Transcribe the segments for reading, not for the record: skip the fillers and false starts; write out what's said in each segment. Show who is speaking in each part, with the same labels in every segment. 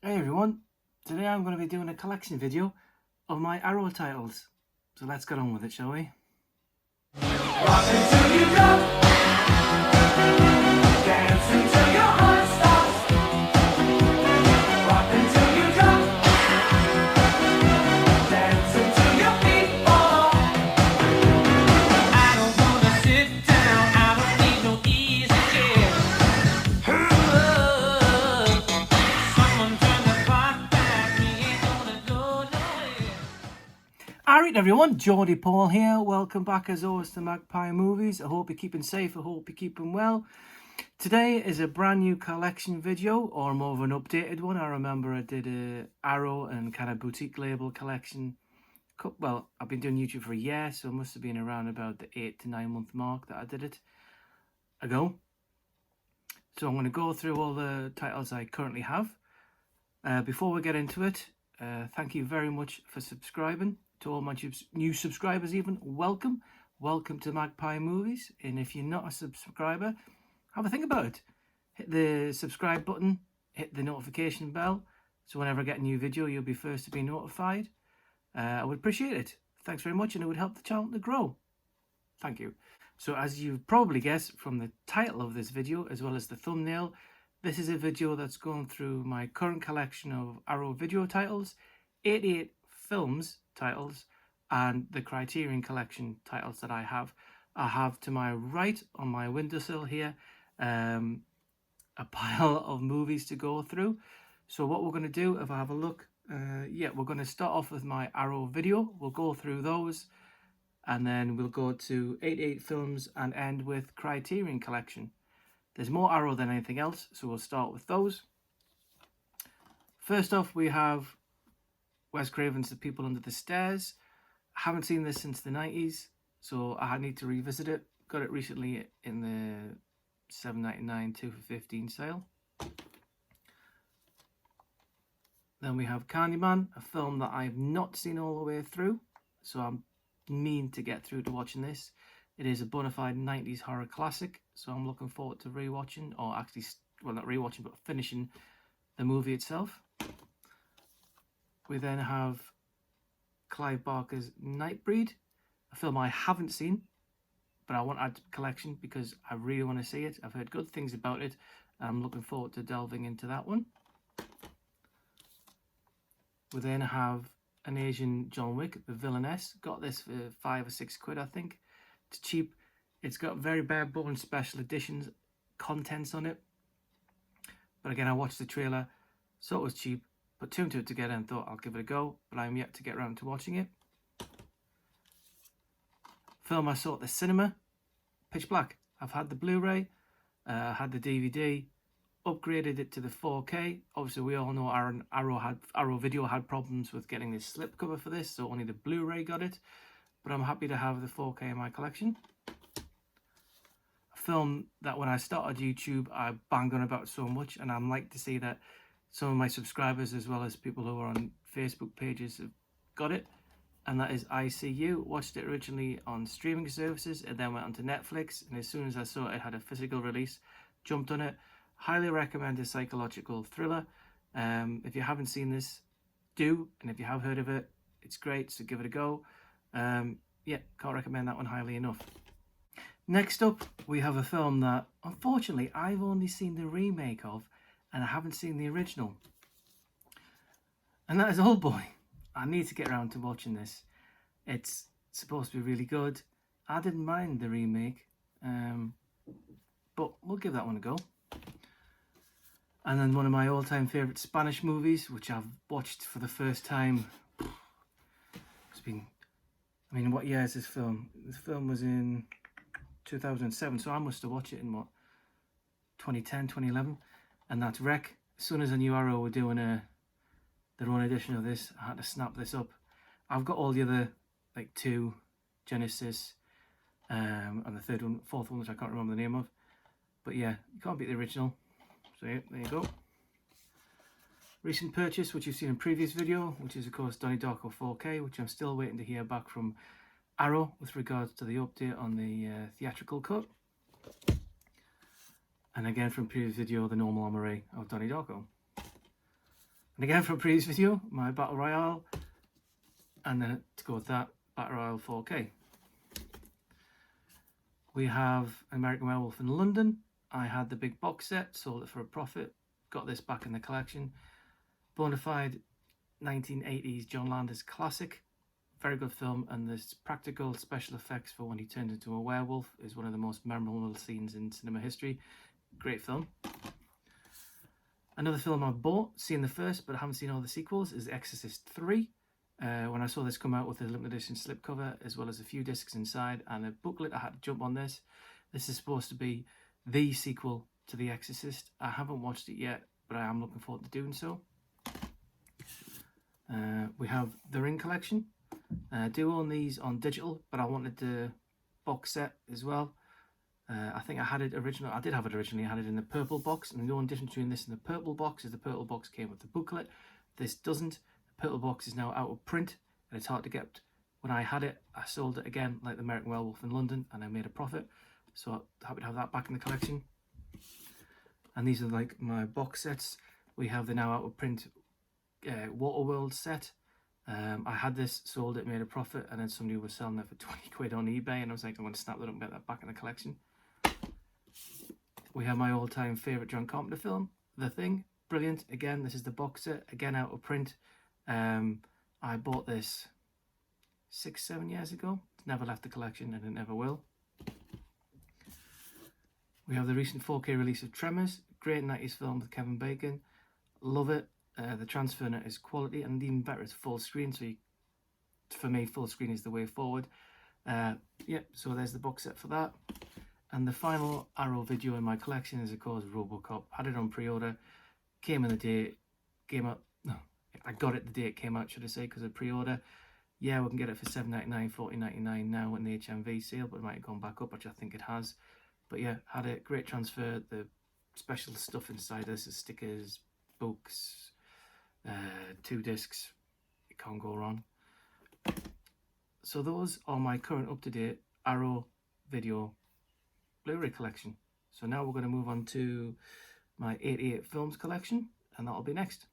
Speaker 1: Hey everyone, today I'm going to be doing a collection video of my Arrow titles. So let's get on with it, shall we? Rock until you drop, dance until your heart stops. Rock until you drop, dance until your feet fall. I don't want to sit down, I don't need no easy chair. Someone turn the clock back, we ain't gonna go nowhere. Alright everyone, Geordie Paul here. Welcome back as always to Magpie Movies. I hope you're keeping safe, I hope you're keeping well. Today is a brand new collection video, or more of an updated one. I remember I did a Arrow and kind of boutique label collection. Well, I've been doing YouTube for a year, so it must have been around about the 8 to 9 month mark that I did it ago. So I'm going to go through all the titles I currently have. Before we get into it, thank you very much for subscribing. To all my new subscribers even, welcome to Magpie Movies. And if you're not a subscriber, have a think about it. Hit the subscribe button, hit the notification bell, so whenever I get a new video you'll be first to be notified. I would appreciate it. Thanks very much, and it would help the channel to grow. Thank you. So as you've probably guessed from the title of this video as well as the thumbnail, this is a video that's going through my current collection of Arrow video titles, 88 films titles, and the Criterion collection titles that I have. I have to my right on my windowsill here a pile of movies to go through. So what we're going to do, if I have a look, we're going to start off with my Arrow video. We'll go through those, and then we'll go to 88 films and end with Criterion collection. There's more Arrow than anything else, so we'll start with those. First off, we have Wes Craven's The People Under the Stairs. I haven't seen this since the 90s, so I need to revisit it. Got it recently in the $7.99 2 for $15 sale. Then we have Candyman, a film that I've not seen all the way through, so I'm mean to get through to watching this. It is a bona fide 90s horror classic, so I'm looking forward to rewatching, or actually, well, not rewatching, but finishing the movie itself. We then have Clive Barker's Nightbreed, a film I haven't seen, but I want to add to the collection because I really want to see it. I've heard good things about it, and I'm looking forward to delving into that one. We then have an Asian John Wick, The Villainess. Got this for £5 or £6, I think. It's cheap. It's got very bare bones special editions contents on it. But again, I watched the trailer, so it was cheap. Put two and two together and thought I'll give it a go, but I'm yet to get around to watching it. Film I saw at the cinema, Pitch Black. I've had the Blu-ray, had the DVD, upgraded it to the 4K. Obviously, we all know Arrow Video had problems with getting this slipcover for this, so only the Blu-ray got it. But I'm happy to have the 4K in my collection. A film that when I started YouTube, I banged on about so much, and I'm like to see that some of my subscribers, as well as people who are on Facebook pages, have got it. And that is ICU. Watched it originally on streaming services and then went onto Netflix. And as soon as I saw it had a physical release, jumped on it. Highly recommend a psychological thriller. If you haven't seen this, do. And if you have heard of it, it's great, so give it a go. Can't recommend that one highly enough. Next up, we have a film that, unfortunately, I've only seen the remake of, and I haven't seen the original. And that is Old Boy. I need to get around to watching this. It's supposed to be really good. I didn't mind the remake, but we'll give that one a go. And then one of my all-time favourite Spanish movies, which I've watched for the first time. It's been, what year is this film? This film was in 2007, so I must have watched it in 2010, 2011. And that's Wreck. As soon as I knew Arrow were doing their own edition of this, I had to snap this up. I've got all the other, like 2, Genesis, and the fourth one, which I can't remember the name of. But yeah, you can't beat the original. So yeah, there you go. Recent purchase, which you've seen in previous video, which is of course Donnie Darko 4K, which I'm still waiting to hear back from Arrow with regards to the update on the theatrical cut. And again from previous video, the normal armory of Donnie Darko. And again, for a previous video, my Battle Royale, and then to go with that, Battle Royale 4K. We have American Werewolf in London. I had the big box set, sold it for a profit, got this back in the collection. Bonafide 1980s John Landis classic. Very good film, and this practical special effects for when he turned into a werewolf is one of the most memorable scenes in cinema history. Great film. Another film I've bought, seen the first but I haven't seen all the sequels, is Exorcist 3. When I saw this come out with a limited edition slipcover, as well as a few discs inside and a booklet, I had to jump on this. This is supposed to be the sequel to The Exorcist. I haven't watched it yet, but I am looking forward to doing so. We have the Ring collection. I do own these on digital, but I wanted the box set as well. I think I had it originally. I did have it originally. I had it in the purple box, and the only difference between this and the purple box is the purple box came with the booklet. This doesn't. The purple box is now out of print, and it's hard to get. When I had it, I sold it again, like the American Werewolf in London, and I made a profit. So happy to have that back in the collection. And these are like my box sets. We have the now out of print Waterworld set. I had this, sold it, made a profit, and then somebody was selling it for 20 quid on eBay, and I was like, I'm going to snap that up and get that back in the collection. We have my all-time favourite John Carpenter film, The Thing. Brilliant. Again, this is the box set, again out of print. I bought this 6-7 years ago. It's never left the collection, and it never will. We have the recent 4K release of Tremors. Great 90s film with Kevin Bacon. Love it. The transfer on it is quality, and even better, it's full screen. So for me, full screen is the way forward. So there's the box set for that. And the final Arrow video in my collection is, of course, RoboCop. Had it on pre-order, came in the day, came out. No, I got it the day it came out, should I say, because of pre-order. Yeah, we can get it for $7.99, $14.99 now in the HMV sale, but it might have gone back up, which I think it has. But yeah, had it. Great transfer. The special stuff inside this is stickers, books, 2 discs. You can't go wrong. So those are my current up-to-date Arrow video Blu-ray collection. So now we're going to move on to my 88 films collection, and that'll be next.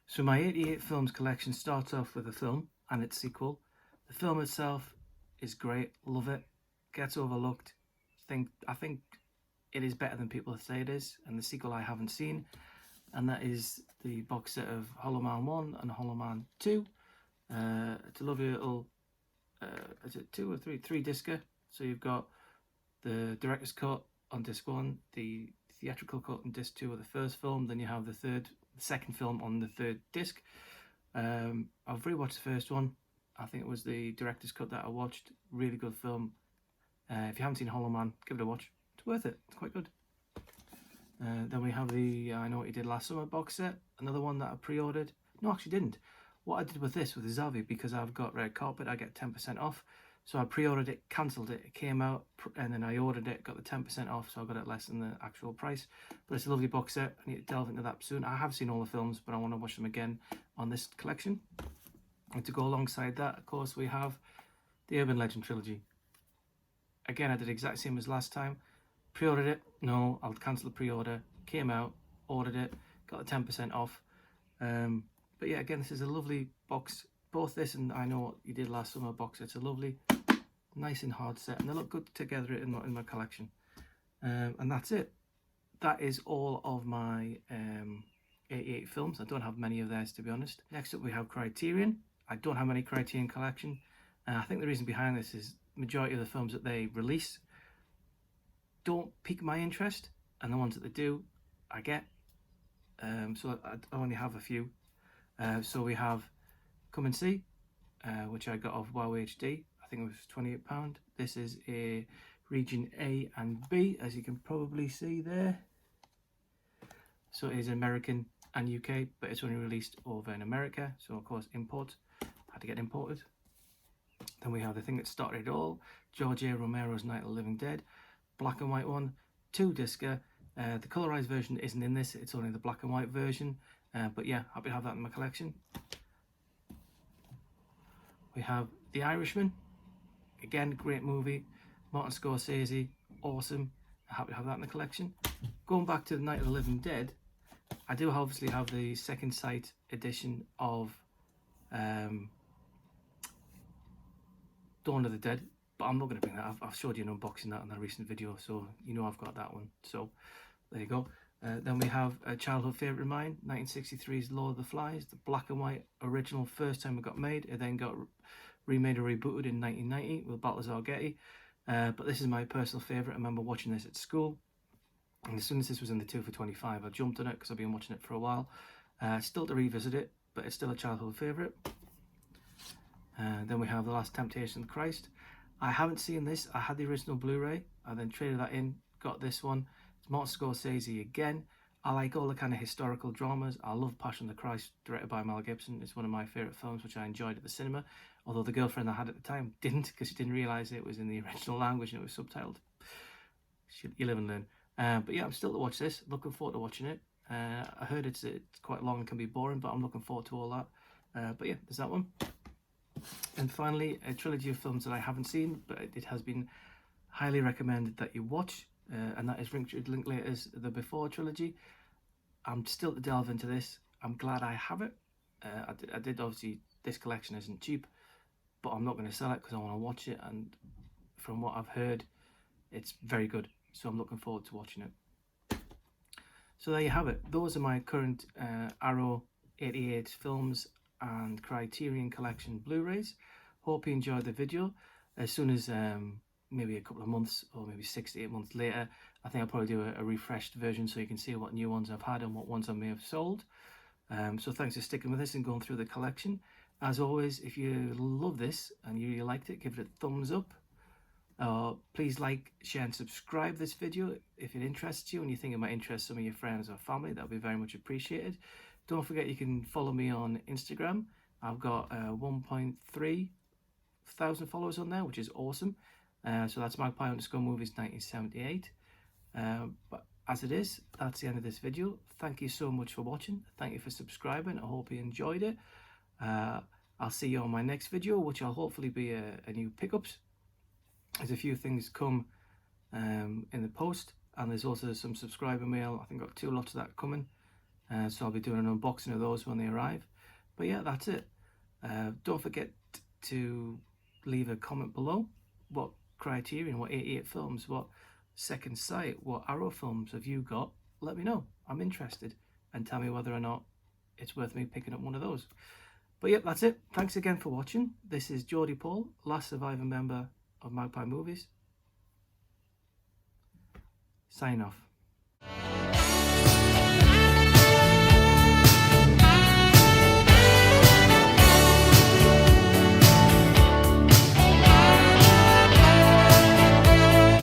Speaker 1: So my 88 films collection starts off with a film and its sequel. The film itself is great, love it, gets overlooked. I think it is better than people say it is, and the sequel I haven't seen, and that is the box set of Hollow Man 1 and Hollow Man 2. It's a lovely little, is it 2 or 3? 3-discer. So you've got the director's cut on disc 1, the theatrical cut on disc 2 of the first film, then you have the second film on the 3rd disc. I've rewatched the first one. I think it was the director's cut that I watched. Really good film. If you haven't seen Hollow Man, give it a watch. It's worth it. It's quite good. Then we have the I Know What You Did Last Summer box set. Another one that I pre-ordered. No, actually didn't. What I did with this, with the Zavi, because I've got red carpet, I get 10% off. So I pre-ordered it, cancelled it, it came out, and then I ordered it, got the 10% off, so I got it less than the actual price. But it's a lovely box set. I need to delve into that soon. I have seen all the films, but I want to watch them again on this collection. And to go alongside that, of course, we have the Urban Legend trilogy. Again, I did the exact same as last time. Pre-ordered it. No, I'll cancel the pre-order. Came out, ordered it, got the 10% off. But yeah, again, this is a lovely box. Both this and I Know What You Did Last Summer box sets are lovely, nice and hard set, and they look good together in my collection. And that's it. That is all of my 88 films. I don't have many of theirs, to be honest. Next up, we have Criterion. I don't have any Criterion collection. I think the reason behind this is majority of the films that they release don't pique my interest, and the ones that they do, I get. So I only have a few. So we have Come and See, which I got off Wow HD. I think it was £28. This is a region A and B, as you can probably see there. So it is American and UK, but it's only released over in America. So of course import, had to get imported. Then we have The Thing That Started It All, George A. Romero's Night of the Living Dead, black and white one, 2-discer. The colorized version isn't in this, it's only the black and white version. But yeah, happy to have that in my collection. We have The Irishman. Again, great movie. Martin Scorsese, awesome. Happy to have that in the collection. Going back to the Night of the Living Dead, I do obviously have the Second Sight edition of Dawn of the Dead, but I'm not going to bring that. I've showed you an unboxing that in a recent video, so you know I've got that one. So there you go. Then we have a childhood favourite of mine, 1963's Lord of the Flies, the black and white original, first time it got made. It then got remade or rebooted in 1990 with Balthazar Getty. But this is my personal favourite. I remember watching this at school, and as soon as this was in the 2 for $25, I jumped on it because I've been watching it for a while. Still to revisit it, but it's still a childhood favourite. Then we have The Last Temptation of Christ. I haven't seen this. I had the original Blu-ray. I then traded that in, got this one. It's Martin Scorsese again. I like all the kind of historical dramas. I love Passion of the Christ, directed by Mel Gibson. It's one of my favourite films, which I enjoyed at the cinema. Although the girlfriend I had at the time didn't, because she didn't realise it was in the original language and it was subtitled. You live and learn. But yeah, I'm still to watch this. Looking forward to watching it. I heard it's quite long and can be boring, but I'm looking forward to all that. But yeah, there's that one. And finally, a trilogy of films that I haven't seen, but it has been highly recommended that you watch, and that is Richard Linklater's The Before trilogy. I'm still to delve into this. I'm glad I have it. I did obviously, this collection isn't cheap, but I'm not going to sell it because I want to watch it, and from what I've heard, it's very good. So I'm looking forward to watching it. So there you have it. Those are my current Arrow 88 films and Criterion Collection Blu-rays. Hope you enjoyed the video. As soon as maybe a couple of months or maybe 6 to 8 months later, I think I'll probably do a refreshed version so you can see what new ones I've had and what ones I may have sold. So thanks for sticking with us and going through the collection. As always, if you love this and you really liked it, give it a thumbs up. Please like, share and subscribe this video if it interests you and you think it might interest some of your friends or family. That would be very much appreciated. Don't forget you can follow me on Instagram. I've got 1.3 thousand followers on there, which is awesome. So that's Magpie_Movies 1978. But as it is, that's the end of this video. Thank you so much for watching. Thank you for subscribing. I hope you enjoyed it. I'll see you on my next video, which will hopefully be a new pickups. There's a few things come in the post, and there's also some subscriber mail. I think I've got 2 lots of that coming. So I'll be doing an unboxing of those when they arrive. But yeah, that's it. Don't forget to leave a comment below. What Criterion, what 88 films, what Second Sight, what Arrow films have you got? Let me know. I'm interested. And tell me whether or not it's worth me picking up one of those. But yeah, that's it. Thanks again for watching. This is Geordie Paul, last surviving member of Magpie Movies. Sign off.